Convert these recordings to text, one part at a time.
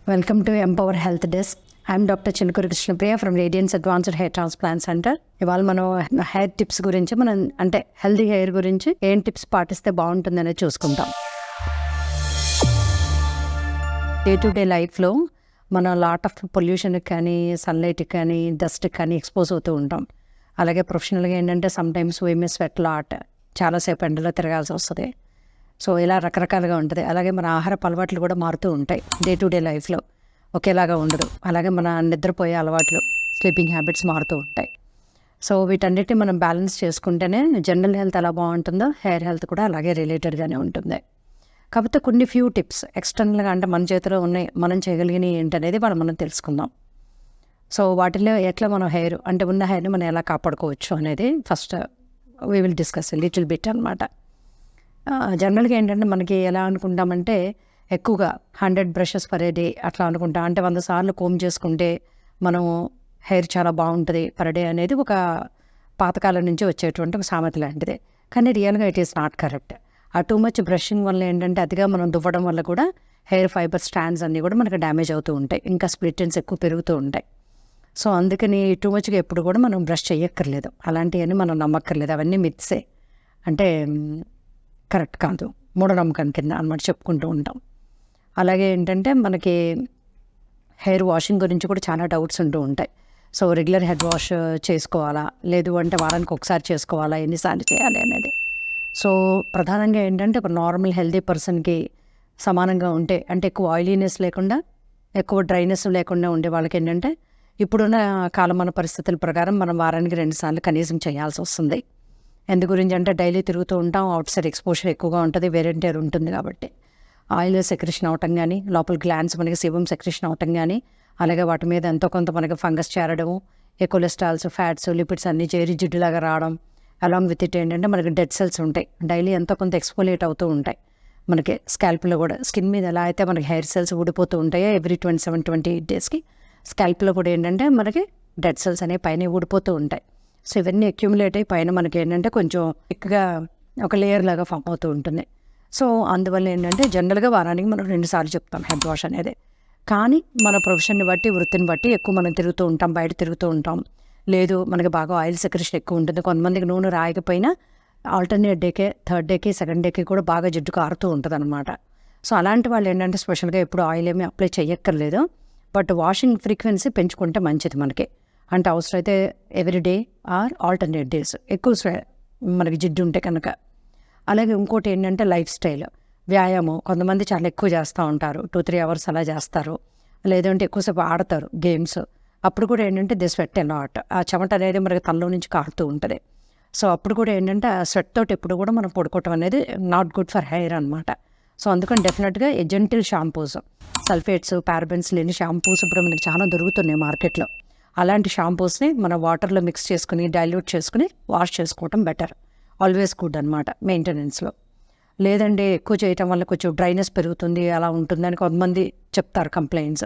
Welcome to Empower Health Desk. I'm Dr. Chinukuri Krishnapriya from Radiance Advanced Hair Transplant Center. ఇవాళ మనం hair tips గురించి అంటే healthy hair గురించి ఏం tips పాటిస్తే బాగుంటుందనే చూసుకుంటాం. డే టు డే లైఫ్లో మనం లాట్ ఆఫ్ పొల్యూషన్కి కానీ సన్లైట్కి కానీ డస్ట్కి కానీ ఎక్స్పోజ్ అవుతూ ఉంటాం. అలాగే ప్రొఫెషనల్గా ఏంటంటే sometimes we may sweat lot, చాలాసేపు ఎండలో తిరగాల్సి వస్తుంది. సో ఇలా రకరకాలుగా ఉంటుంది. అలాగే మన ఆహారపు అలవాట్లు కూడా మారుతూ ఉంటాయి. డే టు డే లైఫ్లో ఒకేలాగా ఉండదు. అలాగే మన నిద్రపోయే అలవాట్లు, స్లీపింగ్ హ్యాబిట్స్ మారుతూ ఉంటాయి. సో వీటన్నిటిని మనం బ్యాలెన్స్ చేసుకుంటేనే జనరల్ హెల్త్ ఎలా బాగుంటుందో హెయిర్ హెల్త్ కూడా అలాగే రిలేటెడ్గానే ఉంటుంది. కాకపోతే కొన్ని ఫ్యూ టిప్స్ ఎక్స్టర్నల్గా అంటే మన చేతిలో ఉన్నాయి, మనం చేయగలిగినవి ఏంటనేది మనం తెలుసుకుందాం. సో వాటిలో ఎట్లా మనం హెయిర్ అంటే ఉన్న హెయిర్ని మనం ఎలా కాపాడుకోవచ్చు అనేది first we will discuss little bit అనమాట. జనరల్గా ఏంటంటే మనకి ఎలా అనుకుంటామంటే ఎక్కువగా 100 బ్రషెస్ పర్ డే అట్లా అనుకుంటాం. అంటే 100 సార్లు కోమ్ చేసుకుంటే మనం హెయిర్ చాలా బాగుంటుంది పర్ డే అనేది ఒక పాతకాలం నుంచి వచ్చేటువంటి ఒక సామెత లాంటిది. కానీ రియల్గా ఇట్ ఈస్ నాట్ కరెక్ట్. ఆ టూ మచ్ బ్రషింగ్ వల్ల ఏంటంటే అతిగా మనం దువ్వడం వల్ల కూడా హెయిర్ ఫైబర్ స్ట్రాండ్స్ అన్నీ కూడా మనకు డ్యామేజ్ అవుతూ ఉంటాయి, ఇంకా స్ప్లిట్ ఎండ్స్ ఎక్కువ పెరుగుతూ ఉంటాయి. సో అందుకని టూ మచ్గా ఎప్పుడు కూడా మనం బ్రష్ చేయక్కర్లేదు, అలాంటివన్నీ మనం నమ్మక్కర్లేదు. అవన్నీ మిత్సే, అంటే కరెక్ట్ కాదు, మూఢనమ్మకం కింద అన్నమాట చెప్పుకుంటూ ఉంటాం. అలాగే ఏంటంటే మనకి హెయిర్ వాషింగ్ గురించి కూడా చాలా డౌట్స్ ఉంటూ ఉంటాయి. సో రెగ్యులర్ హెడ్ వాష్ చేసుకోవాలా, లేదు అంటే వారానికి ఒకసారి చేసుకోవాలా, ఎన్నిసార్లు చేయాలి అనేది. సో ప్రధానంగా ఏంటంటే ఒక నార్మల్ హెల్దీ పర్సన్కి సమానంగా ఉంటే, అంటే ఎక్కువ ఆయిలీనెస్ లేకుండా ఎక్కువ డ్రైనెస్ లేకుండా ఉండే వాళ్ళకి ఏంటంటే ఇప్పుడున్న కాలమాన పరిస్థితుల ప్రకారం మనం వారానికి 2 సార్లు కనీసం చేయాల్సి వస్తుంది. ఎందు గురించి అంటే డైలీ తిరుగుతూ ఉంటాం, అవుట్ సైడ్ ఎక్స్పోజర్ ఎక్కువగా ఉంటుంది, వేరెంటేర్ ఉంటుంది కాబట్టి ఆయిల్ సెక్రెషన్ అవటం కానీ, లోపల గ్లాండ్స్ మనకి సివం సెక్రెషన్ అవటం కానీ, అలాగే వాటి మీద ఎంతో కొంత మనకి ఫంగస్ చేరడము, ఏ కొలెస్ట్రాల్స్, ఫ్యాట్స్, లిపిడ్స్ అన్నీ చేరి జిడ్డులాగా రావడం, అలాంగ్ విత్ ఇట్ ఏంటంటే మనకి డెడ్ సెల్స్ ఉంటాయి, డైలీ ఎంతో కొంత ఎక్స్పోలియేట్ అవుతూ ఉంటాయి. మనకి స్కాల్ప్లో కూడా స్కిన్ మీద ఎలా అయితే మనకి హెయిర్ సెల్స్ ఊడిపోతూ ఉంటాయో ఎవ్రీ 27-28 డేస్కి, స్కాల్ప్లో కూడా ఏంటంటే మనకి డెడ్ సెల్స్ అనేవి పైన ఊడిపోతూ ఉంటాయి. సో ఇవన్నీ అక్యుములేట్ అయ్యి పైన మనకి ఏంటంటే కొంచెం ఎక్కువగా ఒక లేయర్ లాగా ఫామ్ అవుతూ ఉంటుంది. సో అందువల్ల ఏంటంటే జనరల్గా వారానికి మనం 2 సార్లు చెప్తాం హెడ్ వాష్ అనేది. కానీ మన ప్రొఫెషన్ని బట్టి, వృత్తిని బట్టి ఎక్కువ మనం తిరుగుతూ ఉంటాం, బయట తిరుగుతూ ఉంటాం, లేదు మనకి బాగా ఆయిల్ సెక్రెషన్ ఎక్కువ ఉంటుంది, కొంతమందికి నూనె రాయకపోయినా ఆల్టర్నేట్ డేకే, థర్డ్ డేకి, సెకండ్ డేకి కూడా బాగా జిడ్డు కారుతూ ఉంటుంది అనమాట. సో అలాంటి వాళ్ళు ఏంటంటే స్పెషల్గా ఎప్పుడు ఆయిల్ ఏమీ అప్లై చేయక్కర్లేదు, బట్ వాషింగ్ ఫ్రీక్వెన్సీ పెంచుకుంటే మంచిది మనకి. అంటే అవసరమైతే every day or alternate days ఎక్కువ మనకి జిడ్డు ఉంటే కనుక. అలాగే ఇంకోటి ఏంటంటే లైఫ్ స్టైల్, వ్యాయామం. కొంతమంది చాలా ఎక్కువ చేస్తూ ఉంటారు, 2-3 అవర్స్ అలా చేస్తారు, లేదంటే ఎక్కువసేపు ఆడతారు గేమ్స్. అప్పుడు కూడా ఏంటంటే దే స్వెట్ లాట్, ఆ చెమట అనేది మనకి తలలో నుంచి కారుతూ ఉంటుంది. సో అప్పుడు కూడా ఏంటంటే ఆ స్వెట్ తోటి ఎప్పుడు కూడా మనం పడుకోవటం అనేది నాట్ గుడ్ ఫర్ హెయిర్ అనమాట. సో అందుకని డెఫినెట్గా జెంటిల్ షాంపూస్, సల్ఫేట్స్, పారబెన్స్ లేని షాంపూస్ ఇప్పుడు మనకి చాలా దొరుకుతున్నాయి మార్కెట్లో. అలాంటి షాంపూస్ని మనం వాటర్లో మిక్స్ చేసుకుని డైల్యూట్ చేసుకుని వాష్ చేసుకోవటం బెటర్, ఆల్వేస్ గుడ్ అనమాట మెయింటెనెన్స్లో. లేదంటే ఎక్కువ చేయటం వల్ల కొంచెం డ్రైనెస్ పెరుగుతుంది, అలా ఉంటుందని కొంతమంది చెప్తారు కంప్లైంట్స్.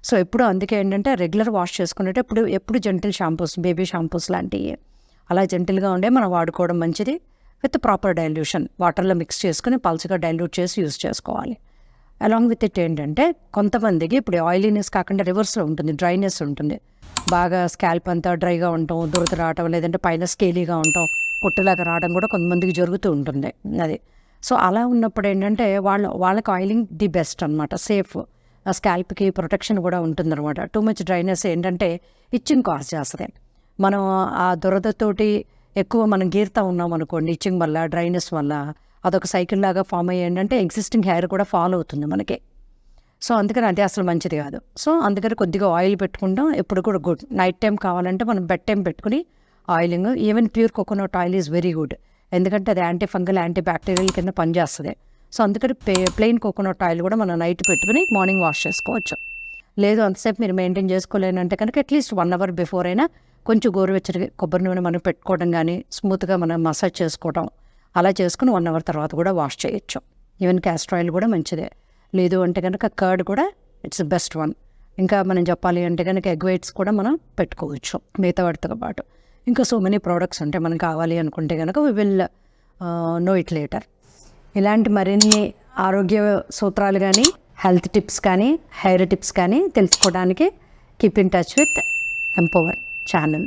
సో ఎప్పుడు అందుకే ఏంటంటే రెగ్యులర్ వాష్ చేసుకునేటప్పుడు ఎప్పుడు జెంటిల్ షాంపూస్, బేబీ షాంపూస్ లాంటివి అలా జెంటిల్గా ఉండే మనం వాడుకోవడం మంచిది. విత్ ప్రాపర్ డైల్యూషన్, వాటర్లో మిక్స్ చేసుకుని పల్చగా డైల్యూట్ చేసి యూస్ చేసుకోవాలి. అలాంగ్ విత్ ఇట్ ఏంటంటే కొంతమందికి ఇప్పుడు ఆయిలీనెస్ కాకుండా రివర్స్లో ఉంటుంది, డ్రైనెస్ ఉంటుంది, బాగా స్కాల్ప్ అంతా డ్రైగా ఉండటం, దురద రావటం, లేదంటే పైన స్కేలీగా ఉండటం, పొట్టులాగా రావడం కూడా కొంతమందికి జరుగుతూ ఉంటుంది అది. సో అలా ఉన్నప్పుడు ఏంటంటే వాళ్ళకి ఆయిలింగ్ ది బెస్ట్ అనమాట, సేఫ్, స్కాల్ప్కి ప్రొటెక్షన్ కూడా ఉంటుంది అనమాట. టూ మచ్ డ్రైనెస్ ఏంటంటే ఇచ్చింగ్ కాజ్ చేస్తుంది. మనం ఆ దురదతోటి ఎక్కువ మనం గీరుతూ ఉన్నాం అనుకోండి, ఇచ్చింగ్ వల్ల, డ్రైనెస్ వల్ల అదొక సైకిల్ లాగా ఫామ్ అయ్యి ఏంటంటే ఎగ్జిస్టింగ్ హెయిర్ కూడా ఫాలో అవుతుంది మనకి. సో అందుకని అది అసలు మంచిది కాదు. సో అందుకని కొద్దిగా ఆయిల్ పెట్టుకుంటాం ఎప్పుడు కూడా గుడ్. నైట్ టైం కావాలంటే మనం బెడ్ టైం పెట్టుకుని oiling, even pure coconut oil is very good, ఎందుకంటే అది యాంటీ ఫంగల్, యాంటీ బ్యాక్టీరియల్ కింద పనిచేస్తుంది. సో అందుకని ప్లెయిన్ కోకోనట్ ఆయిల్ కూడా మనం నైట్ పెట్టుకుని మార్నింగ్ వాష్ చేసుకోవచ్చు. లేదు అంతసేపు మీరు మెయింటైన్ చేసుకోలేనంటే కనుక అట్లీస్ట్ 1 అవర్ బిఫోర్ అయినా కొంచెం గోరువెచ్చటి కొబ్బరి నూనె మనం పెట్టుకోవడం కానీ, స్మూత్గా మనం మసాజ్ చేసుకోవడం అలా చేసుకుని 1 అవర్ తర్వాత కూడా వాష్ చేయొచ్చు. ఈవెన్ క్యాస్టర్ ఆయిల్ కూడా మంచిదే. లేదు అంటే కనుక కర్డ్ కూడా ఇట్స్ బెస్ట్ వన్. ఇంకా మనం చెప్పాలి అంటే కనుక ఎగ్ వైట్స్ కూడా మనం పెట్టుకోవచ్చు మిగతా వాటితో పాటు. ఇంకా సో మెనీ ప్రోడక్ట్స్ ఉంటాయి, మనం కావాలి అనుకుంటే కనుక we will know it later. ఇలాంటి మరిన్ని ఆరోగ్య సూత్రాలు కానీ హెల్త్ టిప్స్ కానీ హెయిర్ టిప్స్ కానీ తెలుసుకోవడానికి keep in touch with Empower channel.